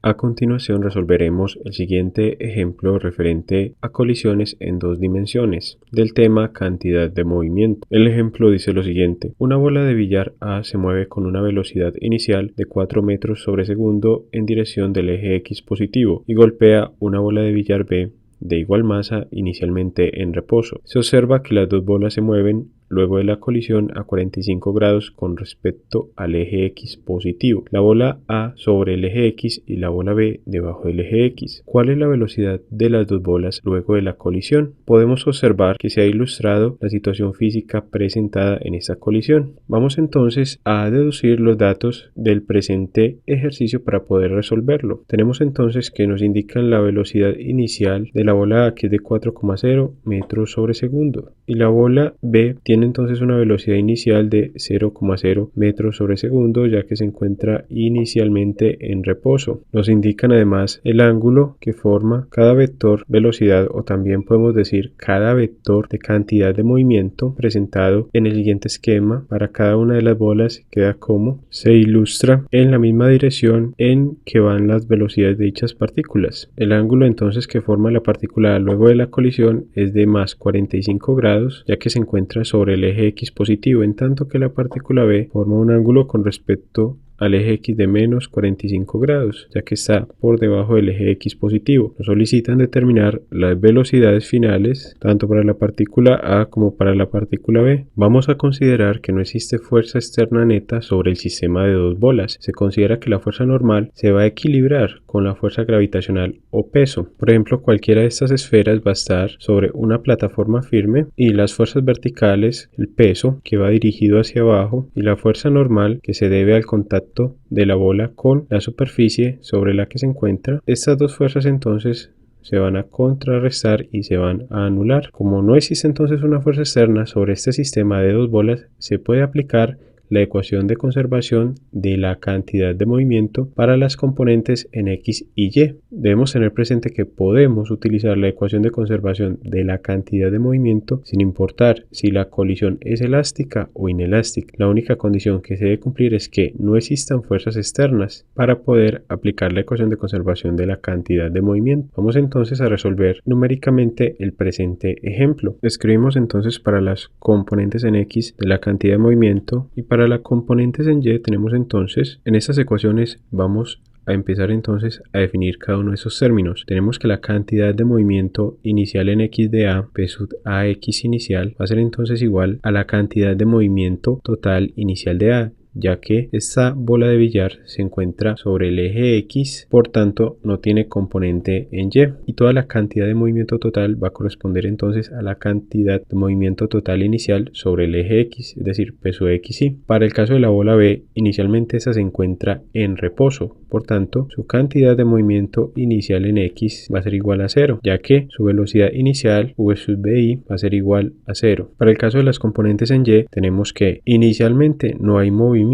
A continuación resolveremos el siguiente ejemplo referente a colisiones en dos dimensiones del tema cantidad de movimiento. El ejemplo dice lo siguiente: una bola de billar A se mueve con una velocidad inicial de 4 metros sobre segundo en dirección del eje X positivo y golpea una bola de billar B de igual masa inicialmente en reposo. Se observa que las dos bolas se mueven luego de la colisión a 45 grados con respecto al eje X positivo, la bola A sobre el eje X y la bola B debajo del eje X. ¿Cuál es la velocidad de las dos bolas luego de la colisión? Podemos observar que se ha ilustrado la situación física presentada en esta colisión. Vamos entonces a deducir los datos del presente ejercicio para poder resolverlo. Tenemos entonces que nos indican la velocidad inicial de la bola A, que es de 4,0 metros sobre segundo, y la bola B tiene entonces una velocidad inicial de 0,0 metros sobre segundo, ya que se encuentra inicialmente en reposo. Nos indican además el ángulo que forma cada vector velocidad, o también podemos decir cada vector de cantidad de movimiento, presentado en el siguiente esquema. Para cada una de las bolas queda como se ilustra en la misma dirección en que van las velocidades de dichas partículas. El ángulo entonces que forma la partícula luego de la colisión es de más 45 grados, ya que se encuentra sobre el eje X positivo, en tanto que la partícula B forma un ángulo con respecto al eje X de menos 45 grados, ya que está por debajo del eje X positivo. Nos solicitan determinar las velocidades finales tanto para la partícula A como para la partícula B. Vamos a considerar que no existe fuerza externa neta sobre el sistema de dos bolas. Se considera que la fuerza normal se va a equilibrar con la fuerza gravitacional o peso. Por ejemplo, cualquiera de estas esferas va a estar sobre una plataforma firme, y las fuerzas verticales, el peso que va dirigido hacia abajo, y la fuerza normal que se debe al contacto de la bola con la superficie sobre la que se encuentra. Estas dos fuerzas entonces se van a contrarrestar y se van a anular. Como no existe entonces una fuerza externa sobre este sistema de dos bolas, se puede aplicar la ecuación de conservación de la cantidad de movimiento para las componentes en X y Y. Debemos tener presente que podemos utilizar la ecuación de conservación de la cantidad de movimiento sin importar si la colisión es elástica o inelástica. La única condición que se debe cumplir es que no existan fuerzas externas para poder aplicar la ecuación de conservación de la cantidad de movimiento. Vamos entonces a resolver numéricamente el presente ejemplo. Escribimos entonces para las componentes en X de la cantidad de movimiento, y para las componentes en Y tenemos entonces, en estas ecuaciones vamos a empezar entonces a definir cada uno de esos términos. Tenemos que la cantidad de movimiento inicial en X de A, P sub AX inicial, va a ser entonces igual a la cantidad de movimiento total inicial de A, ya que esta bola de billar se encuentra sobre el eje X, por tanto no tiene componente en Y, y toda la cantidad de movimiento total va a corresponder entonces a la cantidad de movimiento total inicial sobre el eje X, es decir, P sub XY. Para el caso de la bola B, inicialmente esta se encuentra en reposo, por tanto su cantidad de movimiento inicial en X va a ser igual a 0, ya que su velocidad inicial V sub BI va a ser igual a 0. Para el caso de las componentes en Y, tenemos que inicialmente no hay movimiento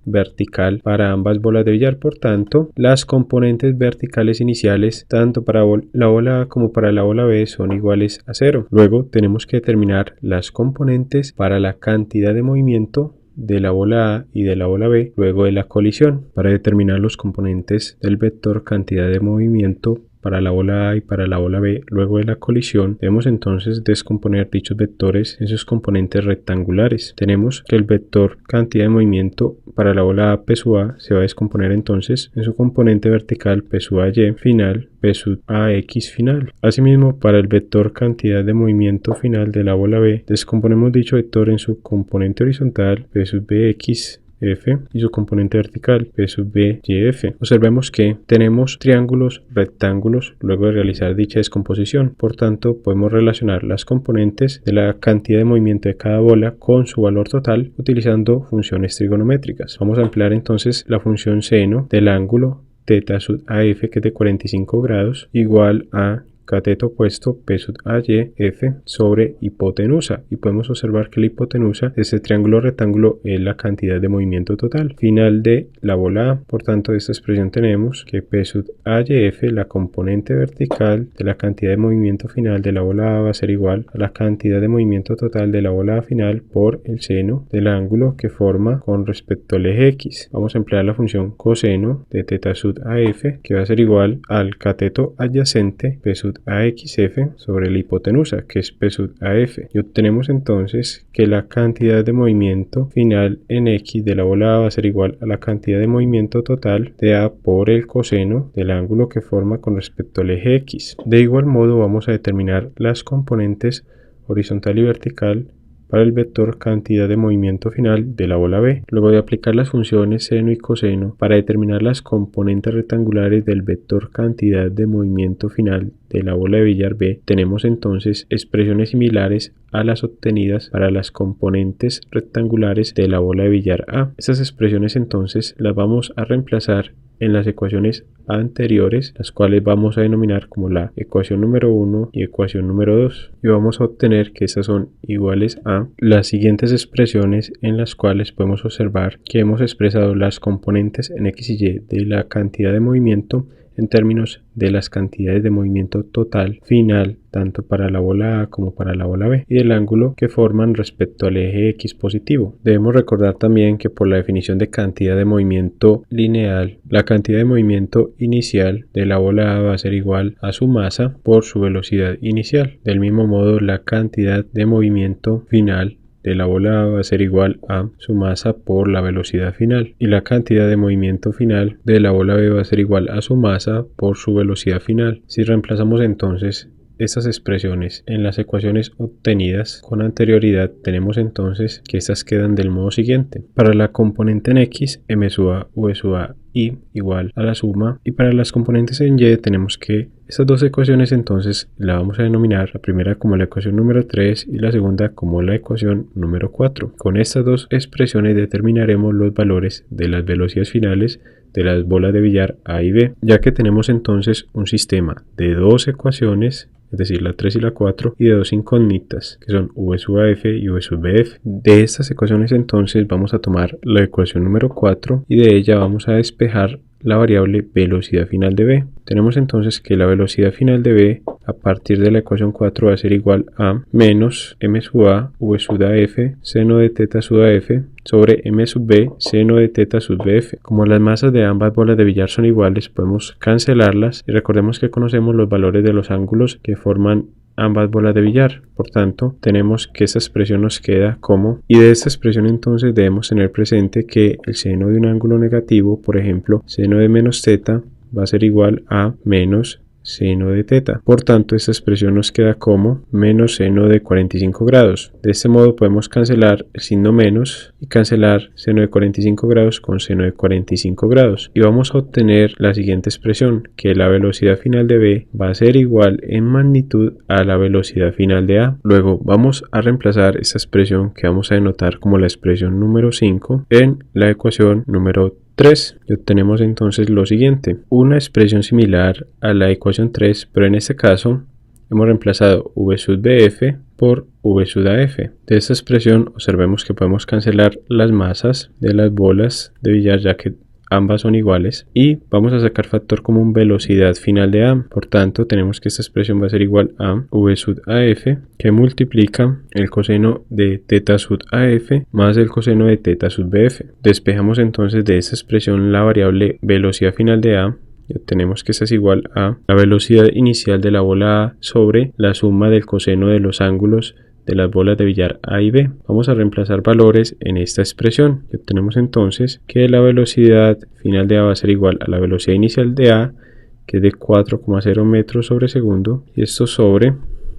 vertical para ambas bolas de billar, por tanto las componentes verticales iniciales tanto para la bola A como para la bola B son iguales a 0. Luego tenemos que determinar las componentes para la cantidad de movimiento de la bola A y de la bola B luego de la colisión. Para determinar los componentes del vector cantidad de movimiento para la bola A y para la bola B luego de la colisión, debemos entonces descomponer dichos vectores en sus componentes rectangulares. Tenemos que el vector cantidad de movimiento para la bola A, P sub A, se va a descomponer entonces en su componente vertical P sub AY final, P sub AX final. Asimismo, para el vector cantidad de movimiento final de la bola B, descomponemos dicho vector en su componente horizontal P sub BX F y su componente vertical P sub B YF. Observemos que tenemos triángulos, rectángulos luego de realizar dicha descomposición. Por tanto, podemos relacionar las componentes de la cantidad de movimiento de cada bola con su valor total utilizando funciones trigonométricas. Vamos a emplear entonces la función seno del ángulo θ sub AF, que es de 45 grados, igual a cateto opuesto P sub AY F sobre hipotenusa, y podemos observar que la hipotenusa de este triángulo rectángulo es la cantidad de movimiento total final de la bola A. Por tanto, de esta expresión tenemos que P sub AY F, la componente vertical de la cantidad de movimiento final de la bola A, va a ser igual a la cantidad de movimiento total de la bola A final por el seno del ángulo que forma con respecto al eje X. Vamos a emplear la función coseno de θ sub AF, que va a ser igual al cateto adyacente P sub AXF sobre la hipotenusa, que es P sub AF. Y obtenemos entonces que la cantidad de movimiento final en X de la bola A va a ser igual a la cantidad de movimiento total de A por el coseno del ángulo que forma con respecto al eje X. De igual modo vamos a determinar las componentes horizontal y vertical para el vector cantidad de movimiento final de la bola B. Luego de aplicar las funciones seno y coseno para determinar las componentes rectangulares del vector cantidad de movimiento final de la bola de billar B, tenemos entonces expresiones similares a las obtenidas para las componentes rectangulares de la bola de billar A. Estas expresiones entonces las vamos a reemplazar en las ecuaciones anteriores, las cuales vamos a denominar como la ecuación número 1 y ecuación número 2, y vamos a obtener que estas son iguales a las siguientes expresiones, en las cuales podemos observar que hemos expresado las componentes en X y Y de la cantidad de movimiento en términos de las cantidades de movimiento total final tanto para la bola A como para la bola B y el ángulo que forman respecto al eje X positivo. Debemos recordar también que por la definición de cantidad de movimiento lineal, la cantidad de movimiento inicial de la bola A va a ser igual a su masa por su velocidad inicial. Del mismo modo, la cantidad de movimiento final de la bola A va a ser igual a su masa por la velocidad final, y la cantidad de movimiento final de la bola B va a ser igual a su masa por su velocidad final. Si reemplazamos entonces estas expresiones en las ecuaciones obtenidas con anterioridad, tenemos entonces que estas quedan del modo siguiente: para la componente en X, m sub a v sub a y igual a la suma, y para las componentes en Y tenemos que estas dos ecuaciones entonces la vamos a denominar la primera como la ecuación número 3 y la segunda como la ecuación número 4. Con estas dos expresiones determinaremos los valores de las velocidades finales de las bolas de billar A y B, ya que tenemos entonces un sistema de dos ecuaciones, es decir, la 3 y la 4, y de dos incógnitas, que son v sub af y v sub bf. De estas ecuaciones entonces vamos a tomar la ecuación número 4 y de ella vamos a despejar la variable velocidad final de B. Tenemos entonces que la velocidad final de B a partir de la ecuación 4 va a ser igual a menos m sub a v sub af seno de θ sub af sobre m sub b seno de θ sub bf. Como las masas de ambas bolas de billar son iguales, podemos cancelarlas y recordemos que conocemos los valores de los ángulos que forman ambas bolas de billar. Por tanto, tenemos que esta expresión nos queda como, y de esta expresión entonces debemos tener presente que el seno de un ángulo negativo, por ejemplo, seno de menos θ, va a ser igual a menos seno de θ. Por tanto, esta expresión nos queda como menos seno de 45 grados. De este modo podemos cancelar el signo menos y cancelar seno de 45 grados con seno de 45 grados. Y vamos a obtener la siguiente expresión, que la velocidad final de B va a ser igual en magnitud a la velocidad final de A. Luego vamos a reemplazar esta expresión, que vamos a denotar como la expresión número 5, en la ecuación número 3, y obtenemos entonces lo siguiente: una expresión similar a la ecuación 3, pero en este caso hemos reemplazado v sub bf por v sub af. De esta expresión observemos que podemos cancelar las masas de las bolas de billar, ya que ambas son iguales, y vamos a sacar factor común velocidad final de A. Por tanto, tenemos que esta expresión va a ser igual a v sub af, que multiplica el coseno de θ sub af más el coseno de θ sub bf. Despejamos entonces de esta expresión la variable velocidad final de A y obtenemos que esta es igual a la velocidad inicial de la bola A sobre la suma del coseno de los ángulos de las bolas de billar A y B. Vamos a reemplazar valores en esta expresión y obtenemos entonces que la velocidad final de A va a ser igual a la velocidad inicial de A, que es de 4,0 metros sobre segundo, y esto sobre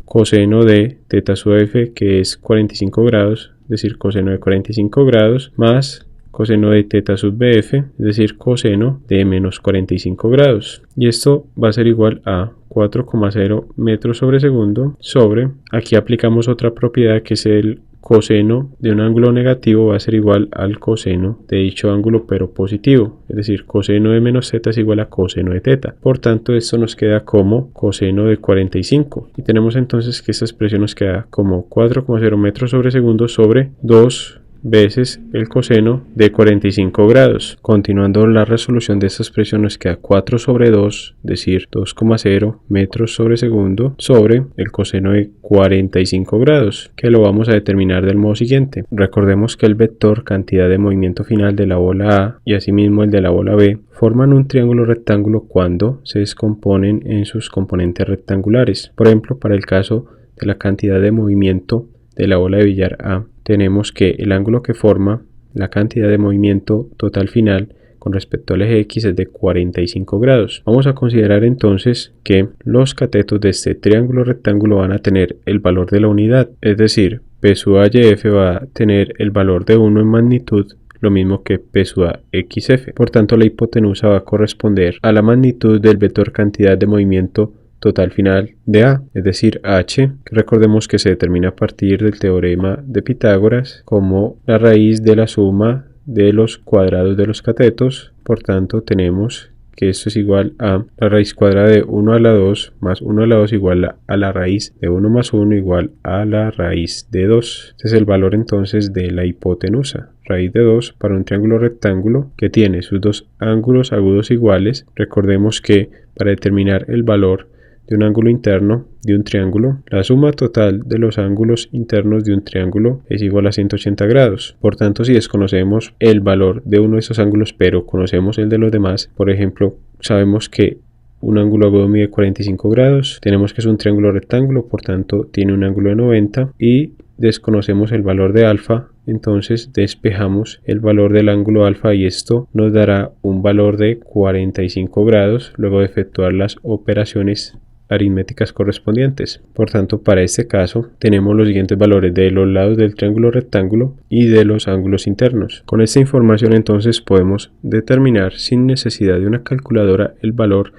coseno de θ sub f, que es 45 grados, es decir, coseno de 45 grados, más coseno de θ sub bf, es decir, coseno de menos 45 grados. Y esto va a ser igual a 4,0 metros sobre segundo sobre, aquí aplicamos otra propiedad que es el coseno de un ángulo negativo va a ser igual al coseno de dicho ángulo pero positivo, es decir, coseno de menos z es igual a coseno de teta. Por tanto, esto nos queda como coseno de 45 y tenemos entonces que esta expresión nos queda como 4,0 metros sobre segundo sobre 2 veces el coseno de 45 grados. Continuando la resolución de esta expresión nos queda 4 sobre 2, es decir, 2,0 metros sobre segundo sobre el coseno de 45 grados, que lo vamos a determinar del modo siguiente. Recordemos que el vector cantidad de movimiento final de la bola A y asimismo el de la bola B forman un triángulo rectángulo cuando se descomponen en sus componentes rectangulares. Por ejemplo, para el caso de la cantidad de movimiento de la bola de billar A, tenemos que el ángulo que forma la cantidad de movimiento total final con respecto al eje X es de 45 grados. Vamos a considerar entonces que los catetos de este triángulo rectángulo van a tener el valor de la unidad, es decir, P sub A YF va a tener el valor de 1 en magnitud, lo mismo que P sub A XF. Por tanto, la hipotenusa va a corresponder a la magnitud del vector cantidad de movimiento total final de A, es decir, H, que recordemos que se determina a partir del teorema de Pitágoras como la raíz de la suma de los cuadrados de los catetos. Por tanto, tenemos que esto es igual a la raíz cuadrada de 1 a la 2 más 1 a la 2 igual a la raíz de 1 más 1 igual a la raíz de 2. Este es el valor entonces de la hipotenusa. Raíz de 2 para un triángulo rectángulo que tiene sus dos ángulos agudos iguales. Recordemos que para determinar el valor de un ángulo interno de un triángulo, la suma total de los ángulos internos de un triángulo es igual a 180 grados. Por tanto, si desconocemos el valor de uno de esos ángulos, pero conocemos el de los demás, por ejemplo, sabemos que un ángulo agudo mide 45 grados, tenemos que es un triángulo rectángulo, por tanto tiene un ángulo de 90 y desconocemos el valor de alfa, entonces despejamos el valor del ángulo alfa y esto nos dará un valor de 45 grados luego de efectuar las operaciones aritméticas correspondientes. Por tanto, para este caso tenemos los siguientes valores de los lados del triángulo rectángulo y de los ángulos internos. Con esta información entonces podemos determinar sin necesidad de una calculadora el valor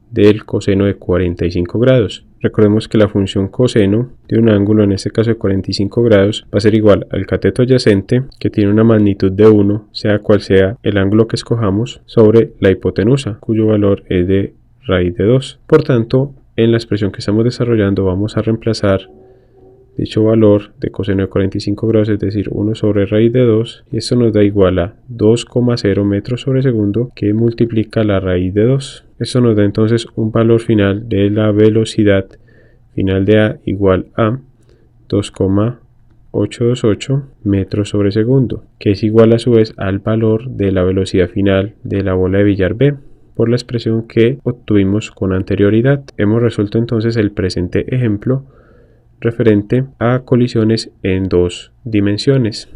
del coseno de 45 grados. Recordemos que la función coseno de un ángulo, en este caso de 45 grados, va a ser igual al cateto adyacente, que tiene una magnitud de 1, sea cual sea el ángulo que escojamos, sobre la hipotenusa, cuyo valor es de raíz de 2. Por tanto, en la expresión que estamos desarrollando vamos a reemplazar dicho valor de coseno de 45 grados, es decir, 1 sobre raíz de 2, y esto nos da igual a 2,0 metros sobre segundo que multiplica la raíz de 2. Esto nos da entonces un valor final de la velocidad final de A igual a 2,828 metros sobre segundo, que es igual a su vez al valor de la velocidad final de la bola de billar B, por la expresión que obtuvimos con anterioridad. Hemos resuelto entonces el presente ejemplo referente a colisiones en dos dimensiones.